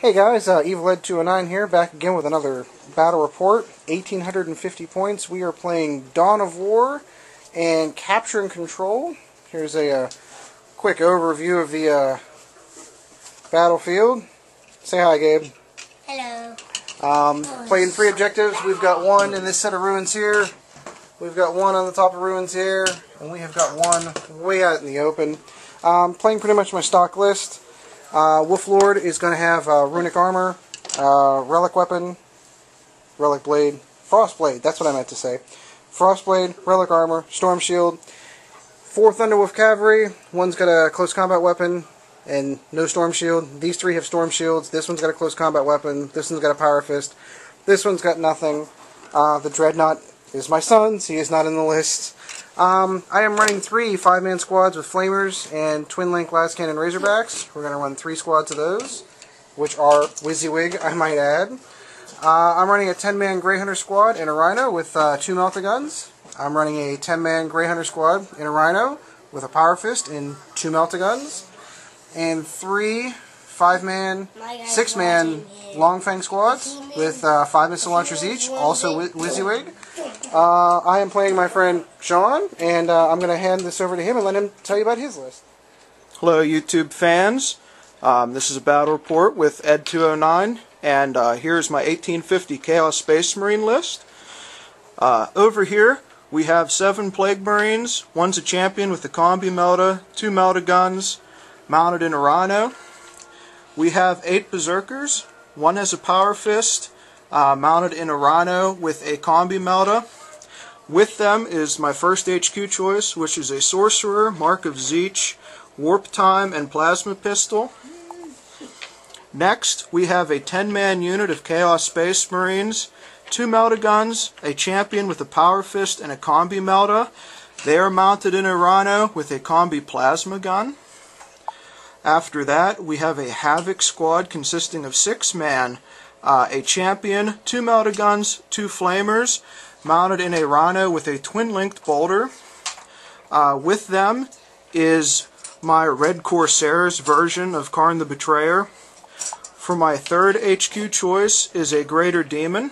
Hey guys, EvilEd209 here, back again with another battle report. 1,850 points. We are playing Dawn of War and Capture and Control. Here's a quick overview of the battlefield. Say hi, Gabe. Hello. Playing 3 objectives. We've got one in this set of ruins here. We've got one on the top of ruins here. And we have got one way out in the open. Playing pretty much my stock list. Wolf Lord is going to have runic armor, relic weapon, relic blade, frost blade, that's what I meant to say. Frost blade, relic armor, storm shield, 4 Thunderwolf cavalry, one's got a close combat weapon and no storm shield. These 3 have storm shields, this one's got a close combat weapon, this one's got a power fist, this one's got nothing. The Dreadnought is my son's, he is not in the list. I am running 3 5-man squads with Flamers and Twin Link Las Cannon Razorbacks. We're going to run 3 squads of those, which are WYSIWYG, I might add. I'm running a 10-man Grey Hunter squad in a Rhino with 2 Melt-A-Guns. I'm running a 10-man Grey Hunter squad in a Rhino with a Power Fist and 2 Melt-A-Guns. And 3 5-man, 6-man Longfang squads with 5 missile launchers each, also WYSIWYG. I am playing my friend Sean, and I'm going to hand this over to him and let him tell you about his list. Hello YouTube fans, this is a battle report with Ed209, and here's my 1850 Chaos Space Marine list. Over here we have 7 Plague Marines, one's a champion with a combi melta, 2 Melt-A-Guns, mounted in a Rhino. We have 8 Berserkers, one has a Power Fist, mounted in a Rhino with a combi melta. With them is my first HQ choice, which is a Sorcerer, Mark of Zeech, Warp Time, and Plasma Pistol. Next, we have a 10-man unit of Chaos Space Marines, 2 Melt-A-Guns, a champion with a Power Fist and a combi melta. They are mounted in a Rhino with a combi plasma gun. After that, we have a Havoc squad consisting of 6-man, a champion, 2 Melt-A-Guns, 2 Flamers, mounted in a Rhino with a twin-linked bolter. With them is my Red Corsairs version of Karn the Betrayer. For my third HQ choice is a Greater Demon.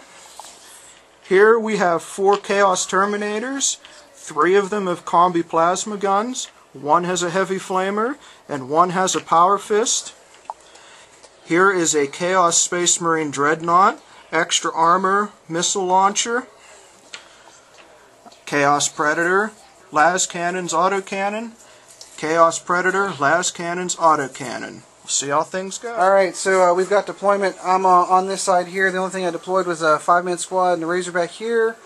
Here we have 4 Chaos Terminators. 3 of them have combi plasma guns. 1 has a heavy flamer, and 1 has a Power Fist. Here is a Chaos Space Marine Dreadnought, extra armor, missile launcher, Chaos Predator, Las Cannon's autocannon, Chaos Predator, Las Cannon's autocannon. We'll see how things go. Alright, so we've got deployment. I'm on this side here. The only thing I deployed was a 5-man squad and a Razorback here.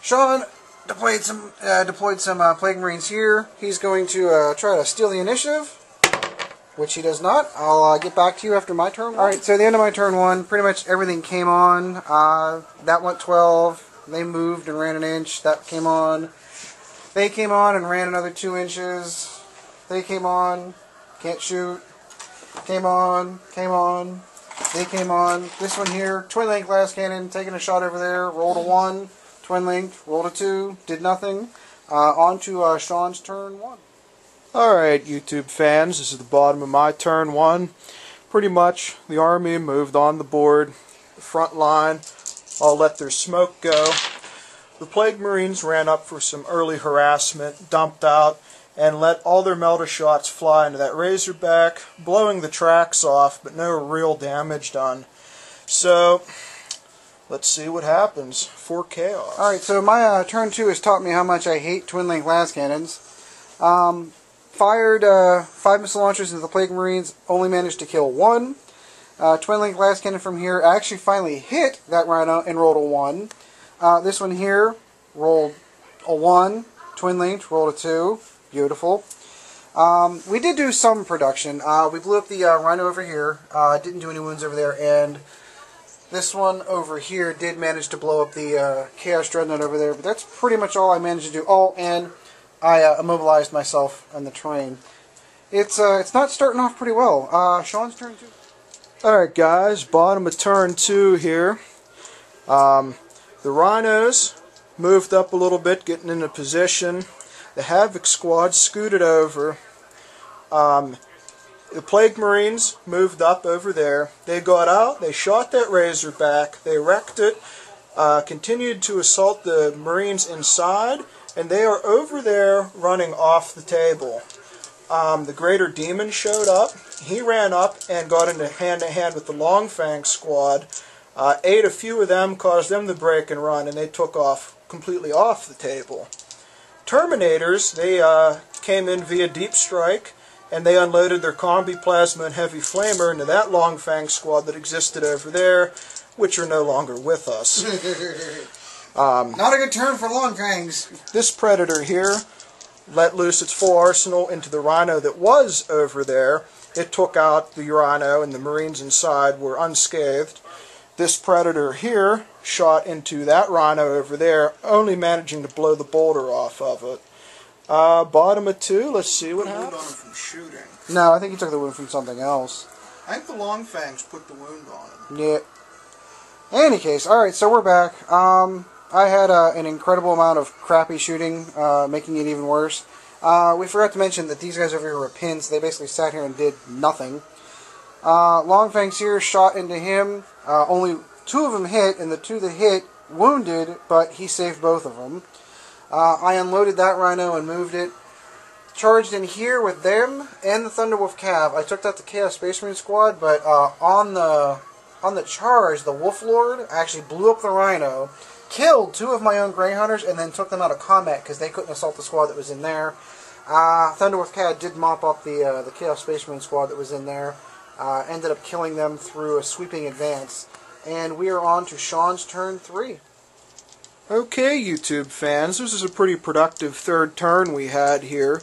Sean deployed some Plague Marines here. He's going to try to steal the initiative, which he does not. I'll get back to you after my turn. Alright, so at the end of my turn 1, pretty much everything came on. That went 12. They moved and ran an inch. That came on. They came on and ran another 2 inches. They came on. Can't shoot. Came on. Came on. They came on. This one here, twin link glass cannon, taking a shot over there. Rolled a 1. Twin linked. Rolled a 2. Did nothing. On to Sean's turn 1. Alright YouTube fans, this is the bottom of my turn 1. Pretty much the army moved on the board, the front line. I'll let their smoke go. The Plague Marines ran up for some early harassment, dumped out, and let all their melta shots fly into that Razorback, blowing the tracks off, but no real damage done. So, let's see what happens for Chaos. Alright, so my turn 2 has taught me how much I hate twin link glass cannons. Fired 5 missile launchers into the Plague Marines, only managed to kill 1. Twin link glass cannon from here actually finally hit that Rhino and rolled a 1. This one here rolled a 1. Twin linked, rolled a 2. Beautiful. We did do some production. We blew up the Rhino over here. Didn't do any wounds over there. And this one over here did manage to blow up the Chaos Dreadnought over there. But that's pretty much all I managed to do. Oh, and I immobilized myself on the terrain. It's not starting off pretty well. Sean's turn 2. Alright guys, bottom of turn 2 here. The Rhinos moved up a little bit, getting into position. The Havoc squad scooted over. The Plague Marines moved up over there. They got out, they shot that Razorback, they wrecked it, continued to assault the Marines inside, and they are over there running off the table. The Greater Demon showed up. He ran up and got into hand-to-hand with the Long Fang squad. Ate a few of them, caused them to break and run, and they took off completely off the table. Terminators, they came in via deep strike, and they unloaded their Combi Plasma and Heavy Flamer into that Long Fang squad that existed over there, which are no longer with us. Not a good turn for Long Fangs. This Predator here let loose its full arsenal into the Rhino that was over there. It took out the Rhino, and the Marines inside were unscathed. This Predator here shot into that Rhino over there, only managing to blow the boulder off of it. Bottom of 2, let's see what happened. Wound on him from shooting. No, I think he took the wound from something else. I think the Long Fangs put the wound on him. Yeah. In any case, alright, so we're back. I had an incredible amount of crappy shooting, making it even worse. We forgot to mention that these guys over here were pins. They basically sat here and did nothing. Long Fangs here shot into him. Only 2 of them hit, and the 2 that hit wounded, but he saved both of them. I unloaded that Rhino and moved it. Charged in here with them and the Thunderwolf Cav. I took out the Chaos Space Marine squad, but on the charge, the Wolf Lord actually blew up the Rhino, killed 2 of my own Grey Hunters, and then took them out of combat because they couldn't assault the squad that was in there. Thunderwolf Cav did mop up the Chaos Space Marine squad that was in there. Ended up killing them through a sweeping advance. And we are on to Sean's turn 3. Okay, YouTube fans, this is a pretty productive third turn we had here.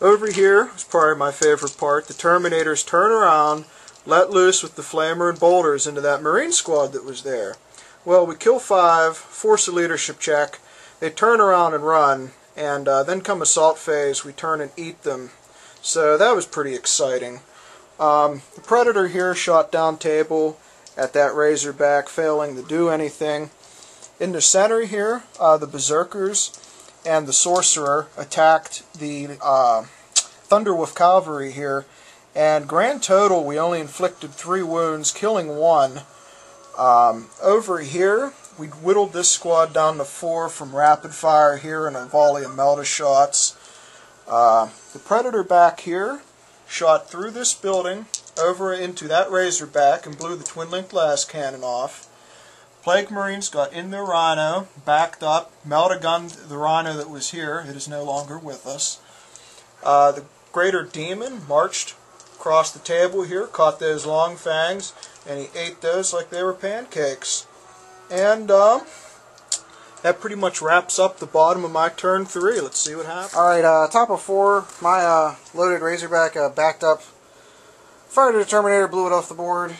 Over here is probably my favorite part. The Terminators turn around, let loose with the Flamer and Boulders into that Marine squad that was there. Well, we kill 5, force a leadership check, they turn around and run, and then come assault phase, we turn and eat them. So that was pretty exciting. The Predator here shot down table at that Razorback, failing to do anything. In the center here, the Berserkers and the Sorcerer attacked the Thunderwolf Cavalry here, and grand total we only inflicted 3 wounds, killing 1. Over here, we whittled this squad down to 4 from rapid fire here and a volley of melta shots. The Predator back here shot through this building over into that Razorback and blew the twin-link glass cannon off. Plague Marines got in their Rhino, backed up, melta-gunned the Rhino that was here. It is no longer with us. The Greater Demon marched across the table here, caught those Long Fangs, and he ate those like they were pancakes. And that pretty much wraps up the bottom of my turn 3. Let's see what happens. Alright, top of 4, my loaded Razorback backed up, fired a Terminator, blew it off the board,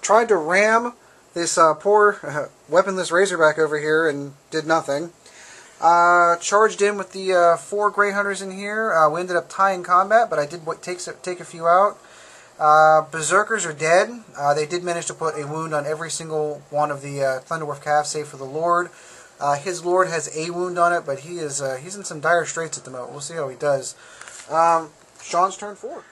tried to ram this poor weaponless Razorback over here and did nothing. Charged in with the 4 Grey Hunters in here. We ended up tying combat, but I did take a few out. Berserkers are dead. They did manage to put a wound on every single one of the Thunderwolf Cav, save for the Lord. His Lord has a wound on it, but he's in some dire straits at the moment. We'll see how he does. Sean's turn 4.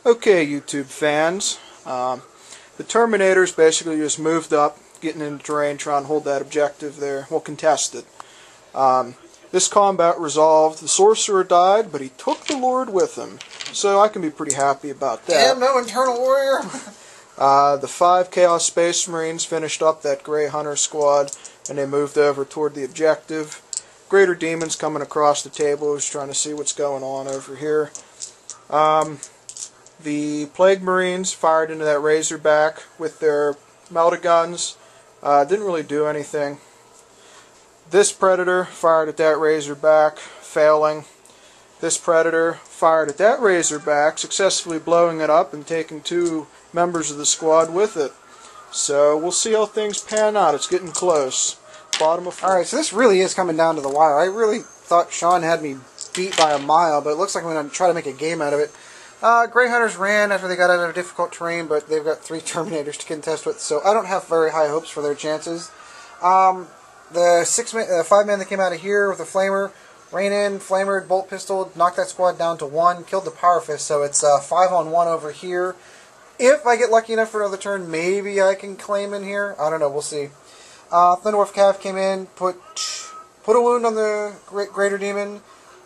Okay, YouTube fans. The Terminators basically just moved up, getting into terrain, trying to hold that objective there. Well, contested. This combat resolved. The Sorcerer died, but he took the Lord with him. So I can be pretty happy about that. Damn, no Internal Warrior! The 5 Chaos Space Marines finished up that Grey Hunter squad, and they moved over toward the objective. Greater Demon's coming across the table, who's trying to see what's going on over here. The Plague Marines fired into that Razorback with their melta guns. Didn't really do anything. This Predator fired at that Razorback, failing. This Predator fired at that Razorback, successfully blowing it up and taking 2 members of the squad with it. So we'll see how things pan out. It's getting close. Bottom of 4. Alright, so this really is coming down to the wire. I really thought Sean had me beat by a mile, but it looks like I'm going to try to make a game out of it. Grey Hunters ran after they got out of difficult terrain, but they've got 3 Terminators to contest with, so I don't have very high hopes for their chances. The 5 men that came out of here with a Flamer Rain in, flamered, bolt pistol, knocked that squad down to 1, killed the power fist, so it's 5-on-1 over here. If I get lucky enough for another turn, maybe I can claim in here. I don't know, we'll see. Thunderwolf Cav came in, put a wound on the Greater Demon.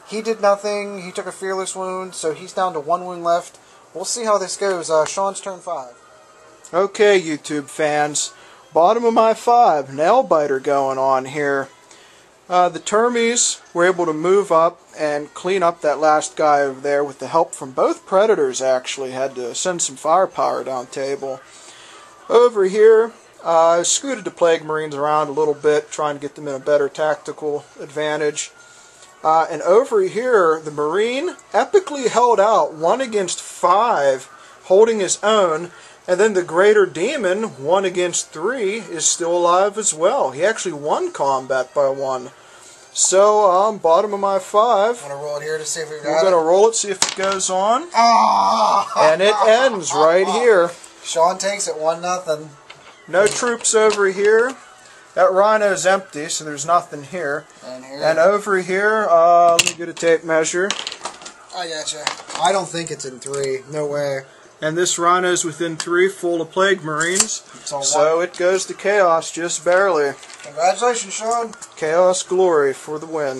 He did nothing. He took a fearless wound, so he's down to 1 wound left. We'll see how this goes. Sean's turn 5. Okay, YouTube fans. Bottom of my 5. Nail biter going on here. The Termies were able to move up and clean up that last guy over there with the help from both Predators, actually. Had to send some firepower down table. Over here, I scooted the Plague Marines around a little bit, trying to get them in a better tactical advantage. And over here, the Marine epically held out 1 against 5, holding his own. And then the Greater Demon, 1 against 3, is still alive as well. He actually won combat by 1. So, bottom of my 5. I'm going to roll it here to see if we got it. We're going to roll it, see if it goes on. Oh! And it ends right here. Sean takes it 1-0. No troops over here. That rhino's empty, so there's nothing here. And over here, let me get a tape measure. I gotcha. I don't think it's in 3. No way. And this rhino's within 3, full of Plague Marines. So it goes to Chaos just barely. Congratulations, Sean. Chaos glory for the win.